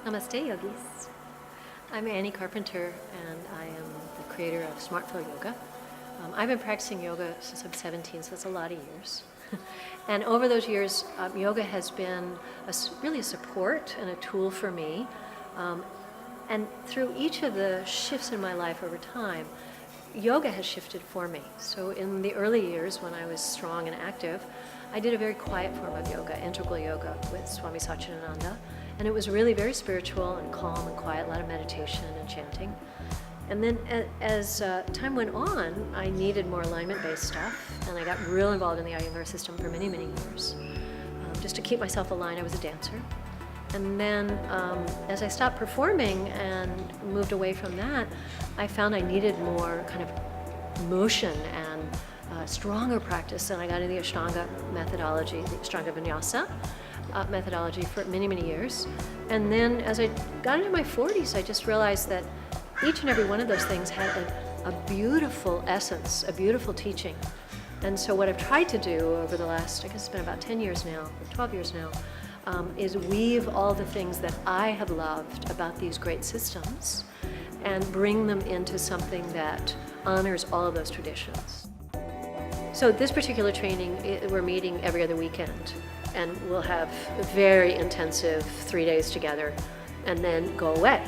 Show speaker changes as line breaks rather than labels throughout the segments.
Namaste, yogis. I'm Annie Carpenter, and I am the creator of SmartFLOW Yoga. I've been practicing yoga since I'm 17, so that's a lot of years. And over those years, yoga has been really a support and a tool for me. And through each of the shifts in my life over time, yoga has shifted for me. So in the early years when I was strong and active, I did a very quiet form of yoga, integral yoga with Swami Satchidananda. And it was really very spiritual and calm and quiet, a lot of meditation and chanting. And then as time went on, I needed more alignment-based stuff, and I got real involved in the Iyengar system for many, many years. Just to keep myself aligned, I was a dancer. And then as I stopped performing and moved away from that, I found I needed more kind of motion and stronger practice, and I got into the Ashtanga methodology, the Ashtanga Vinyasa methodology for many, many years. And then as I got into my 40s, I just realized that each and every one of those things had a beautiful essence, a beautiful teaching. And so what I've tried to do over the last, I guess it's been about 10 years now, or 12 years now, is weave all the things that I have loved about these great systems and bring them into something that honors all of those traditions. So this particular training, we're meeting every other weekend, and we'll have a very intensive 3 days together and then go away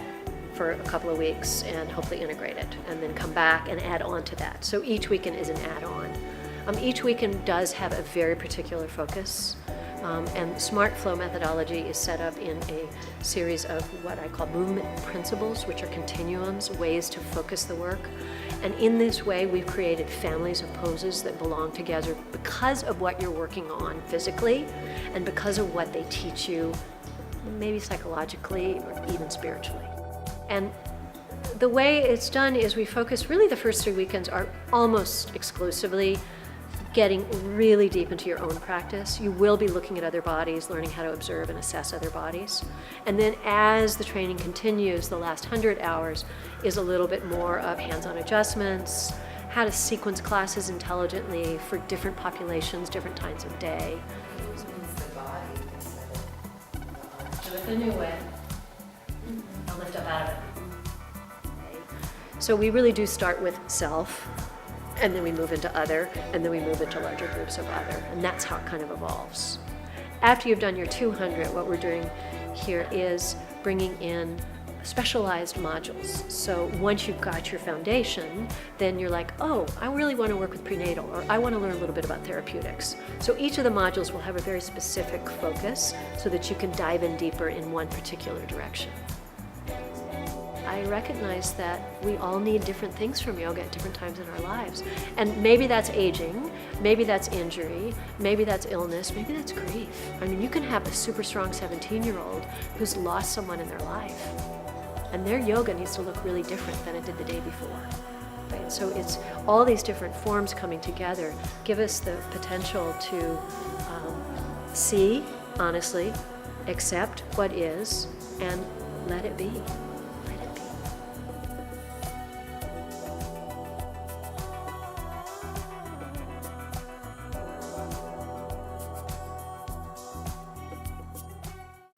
for a couple of weeks and hopefully integrate it, and then come back and add on to that. So each weekend is an add-on. Each weekend does have a very particular focus, and SmartFLOW methodology is set up in a series of what I call movement principles, which are continuums, ways to focus the work. And in this way, we've created families of poses that belong together because of what you're working on physically and because of what they teach you, maybe psychologically or even spiritually. And the way it's done is we focus, really the first 3 weekends are almost exclusively getting really deep into your own practice. You will be looking at other bodies, learning how to observe and assess other bodies. And then as the training continues, the last 100 hours is a little bit more of hands-on adjustments, how to sequence classes intelligently for different populations, different times of day. Do it the new way. I'll lift up out of it. So we really do start with self, and then we move into other, and then we move into larger groups of other, and that's how it kind of evolves. After you've done your 200, what we're doing here is bringing in specialized modules. So once you've got your foundation, then you're like, oh, I really want to work with prenatal, or I want to learn a little bit about therapeutics. So each of the modules will have a very specific focus so that you can dive in deeper in one particular direction. I recognize that we all need different things from yoga at different times in our lives. And maybe that's aging, maybe that's injury, maybe that's illness, maybe that's grief. I mean, you can have a super strong 17-year-old who's lost someone in their life, and their yoga needs to look really different than it did the day before. Right? So it's all these different forms coming together give us the potential to see, honestly, accept what is, and let it be.